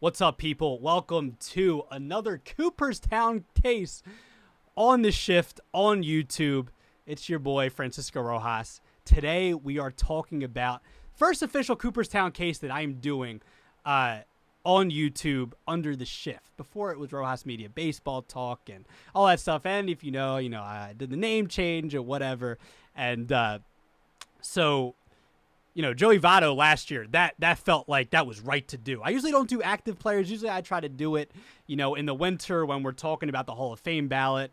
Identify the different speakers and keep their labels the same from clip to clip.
Speaker 1: What's up, people? Welcome to another Cooperstown case on the shift on YouTube. It's your boy, Francisco Rojas. Today, we are talking about first official Cooperstown case that I am doing on YouTube under the shift. Before it was Rojas Media Baseball Talk and all that stuff. And if you know, I did the name change or whatever. And so... Joey Votto last year, that felt like that was right to do. I usually don't do active players. Usually I try to do it, in the winter when we're talking about the Hall of Fame ballot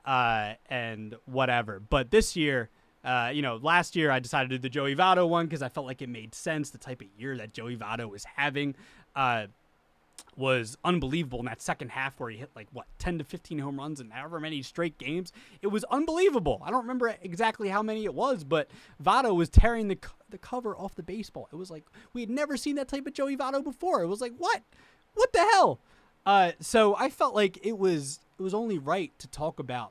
Speaker 1: and whatever. But this year, last year I decided to do the Joey Votto one because I felt like it made sense. The type of year that Joey Votto was having was unbelievable in that second half where he hit 10 to 15 home runs in however many straight games. It was unbelievable. I don't remember exactly how many it was, but Votto was tearing the cover off the baseball. It was like we had never seen that type of Joey Votto before. It was like, what the hell? So I felt like it was only right to talk about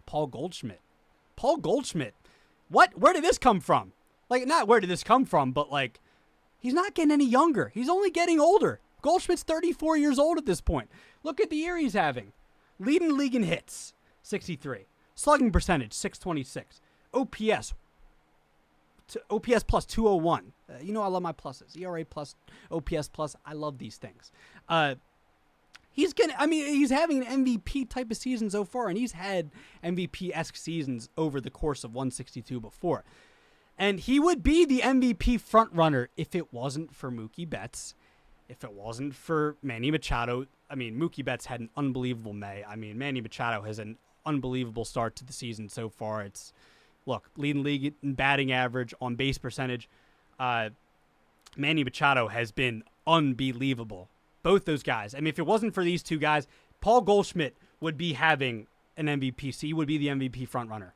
Speaker 1: Paul Goldschmidt. Paul Goldschmidt. Where did this come from? Not where did this come from, but he's not getting any younger. He's only getting older. Goldschmidt's 34 years old at this point. Look at the year he's having. Leading the league in hits, 63. Slugging percentage, 626. OPS plus 201. I love my pluses. ERA plus, OPS plus. I love these things. He's having an MVP type of season so far, and he's had MVP-esque seasons over the course of 162 before. And he would be the MVP frontrunner if it wasn't for Mookie Betts. If it wasn't for Manny Machado. Mookie Betts had an unbelievable May. Manny Machado has an unbelievable start to the season so far. Leading league in batting average, on base percentage. Manny Machado has been unbelievable. Both those guys. If it wasn't for these two guys, Paul Goldschmidt would be having an MVP. So he would be the MVP frontrunner.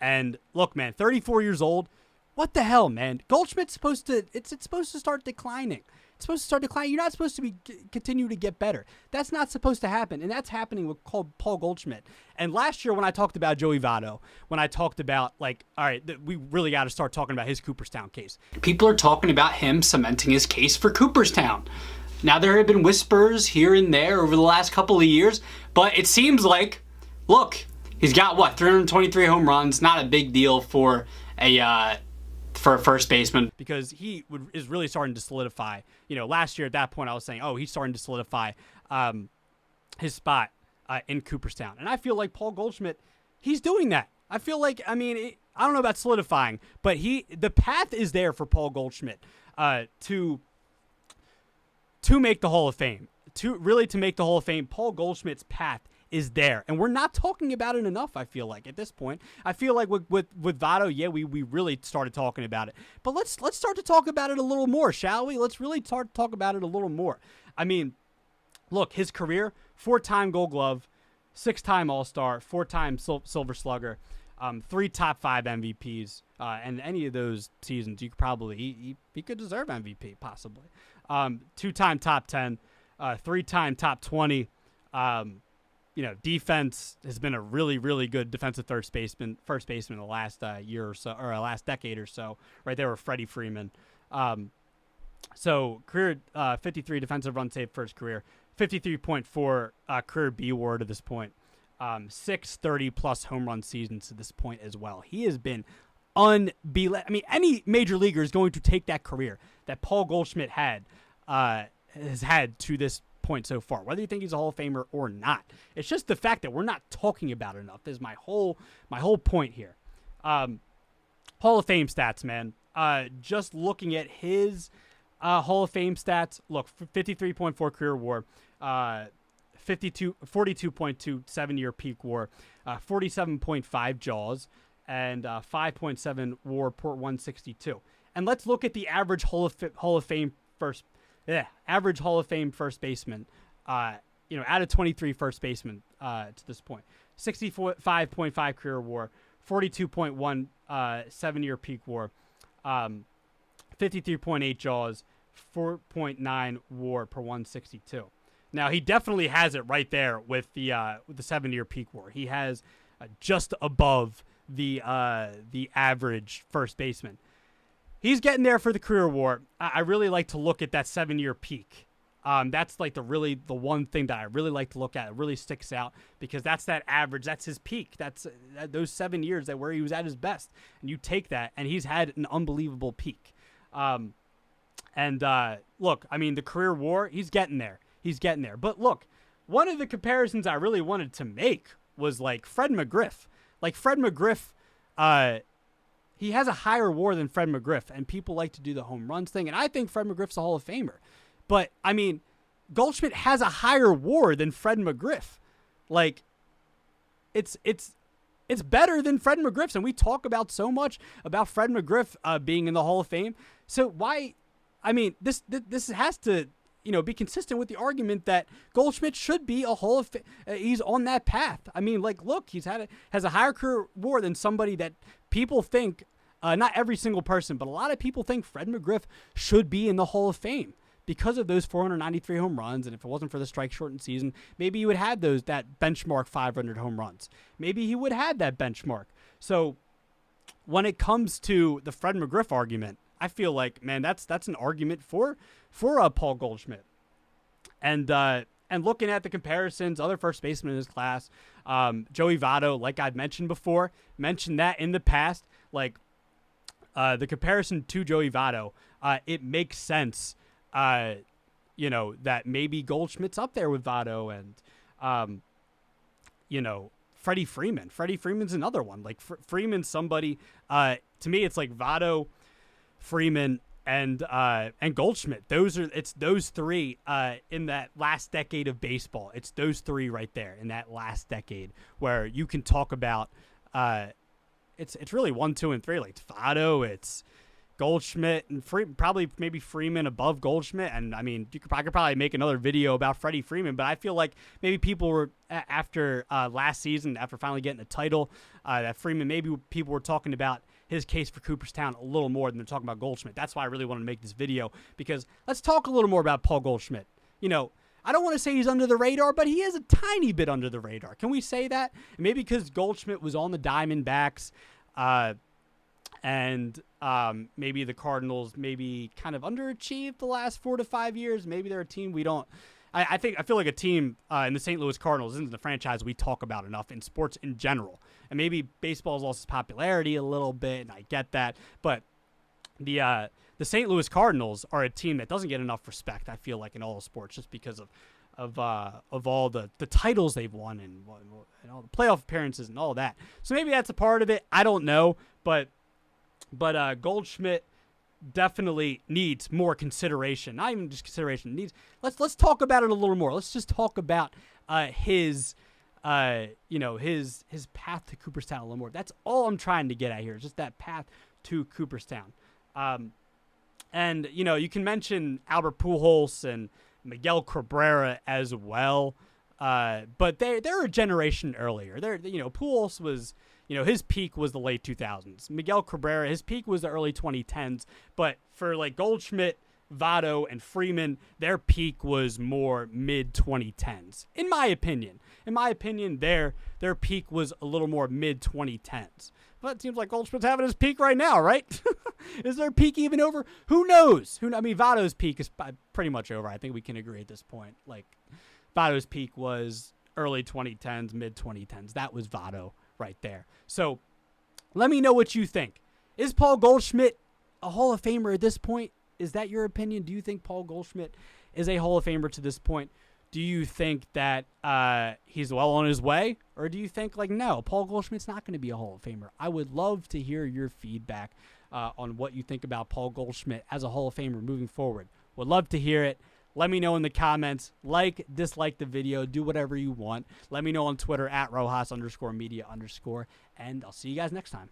Speaker 1: And look, man, 34 years old. What the hell, man? Goldschmidt's supposed to start declining. It's supposed to start declining. You're not supposed to continue to get better. That's not supposed to happen, and that's happening with Paul Goldschmidt. And last year when I talked about Joey Votto, when I talked about, all right, we really got to start talking about his Cooperstown case. People are talking about him cementing his case for Cooperstown. Now, there have been whispers here and there over the last couple of years, but it seems like, look, he's got, 323 home runs, not a big deal for a first baseman, because he is really starting to solidify. Last year at that point I was saying, he's starting to solidify his spot in Cooperstown. And I feel like Paul Goldschmidt, he's doing that. I feel like, I don't know about solidifying, but the path is there for Paul Goldschmidt to make the Hall of Fame. To make the Hall of Fame, Paul Goldschmidt's path is there, and we're not talking about it enough. I feel like at this point, I feel like with Votto, yeah, we really started talking about it, but let's start to talk about it a little more, shall we? Let's really start to talk about it a little more. Look, his career: 4-time Gold Glove, 6-time All-Star, 4-time Silver Slugger, 3 top 5 MVPs, and any of those seasons, you could probably he could deserve MVP possibly. 2-time top 10, 3-time top 20. Defense has been a really, really good defensive first baseman the last year or so, or last decade or so. Right there with Freddie Freeman. So career 53 defensive run saved first career, 53.4 career B WAR to this point, 6 30+ home run seasons to this point as well. He has been unbelievable. Any major leaguer is going to take that career that Paul Goldschmidt has had to this point so far, whether you think he's a Hall of Famer or not. It's just the fact that we're not talking about it enough is my whole point here. Hall of Fame stats, man. Just looking at his Hall of Fame stats, look, 53.4 career WAR, 42.2 7-year peak WAR, 47.5 JAWS, and 5.7 WAR per 162. And let's look at the average Hall of Fame average Hall of Fame first baseman, out of 23 first basemen to this point. 65.5 career WAR, 42.1 7-year peak WAR, 53.8 JAWS, 4.9 WAR per 162. Now, he definitely has it right there with the 7-year peak WAR. He has just above the average first baseman. He's getting there for the career WAR. I really like to look at that 7-year peak That's like the one thing that I really like to look at. It really sticks out because that's that average. That's his peak. That's those 7 years that where he was at his best. And you take that, and he's had an unbelievable peak. Look, I mean, the career WAR, he's getting there. He's getting there. But look, one of the comparisons I really wanted to make was like Fred McGriff. Like Fred McGriff, he has a higher WAR than Fred McGriff, and people like to do the home runs thing. And I think Fred McGriff's a Hall of Famer. But, I mean, Goldschmidt has a higher WAR than Fred McGriff. Like, it's better than Fred McGriff's, and we talk about so much about Fred McGriff being in the Hall of Fame. So why, I mean, this has to, be consistent with the argument that Goldschmidt should be a Hall of Fame. He's on that path. I mean, like, look, has a higher career WAR than somebody that people think, not every single person, but a lot of people think Fred McGriff should be in the Hall of Fame. Because of those 493 home runs, and if it wasn't for the strike-shortened season, maybe he would have that benchmark 500 home runs. Maybe he would have that benchmark. So when it comes to the Fred McGriff argument, I feel like, man, that's an argument for Paul Goldschmidt. And looking at the comparisons, other first basemen in his class, Joey Votto, like I've mentioned before, mentioned that in the past, like the comparison to Joey Votto, it makes sense. That maybe Goldschmidt's up there with Votto and, Freddie Freeman. Freddie Freeman's another one. Like Freeman's somebody, to me, it's like Votto, Freeman, and Goldschmidt. It's those three, in that last decade of baseball. It's those three right there in that last decade where you can talk about, it's really 1, 2, and 3. Like it's Votto, it's Goldschmidt, and probably maybe Freeman above Goldschmidt. And I mean, I could probably make another video about Freddie Freeman, but I feel like maybe people were after last season, after finally getting the title, that Freeman, maybe people were talking about his case for Cooperstown a little more than they're talking about Goldschmidt. That's why I really wanted to make this video, because let's talk a little more about Paul Goldschmidt. I don't want to say he's under the radar, but he is a tiny bit under the radar. Can we say that? Maybe because Goldschmidt was on the Diamondbacks, and maybe the Cardinals maybe kind of underachieved the last 4 to 5 years. Maybe they're a team we don't. I feel like a team in the St. Louis Cardinals isn't the franchise we talk about enough in sports in general. And maybe baseball's lost its popularity a little bit, and I get that. But the St. Louis Cardinals are a team that doesn't get enough respect, I feel like, in all of sports, just because of all the titles they've won and all the playoff appearances and all that. So maybe that's a part of it. I don't know, but Goldschmidt definitely needs more consideration. Not even just consideration. Let's talk about it a little more. Let's just talk about his path to Cooperstown a little more. That's all I'm trying to get at here. Just that path to Cooperstown. And you can mention Albert Pujols and Miguel Cabrera as well. But they're a generation earlier. Pujols was, his peak was the late 2000s. Miguel Cabrera, his peak was the early 2010s. But for like Goldschmidt, Votto, and Freeman, their peak was more mid 2010s. In my opinion, their peak was a little more mid 2010s. But it seems like Goldschmidt's having his peak right now, right? Is their peak even over? Who knows? Votto's peak is pretty much over. I think we can agree at this point. Like, Votto's peak was early 2010s, mid 2010s. That was Votto right there. So let me know what you think. Is Paul Goldschmidt a Hall of Famer at this point? Is that your opinion? Do you think Paul Goldschmidt is a Hall of Famer to this point? Do you think that he's well on his way? Or do you think, like, no, Paul Goldschmidt's not going to be a Hall of Famer? I would love to hear your feedback on what you think about Paul Goldschmidt as a Hall of Famer moving forward. Would love to hear it. Let me know in the comments. Like, dislike the video. Do whatever you want. Let me know on Twitter @Rojas_media_. And I'll see you guys next time.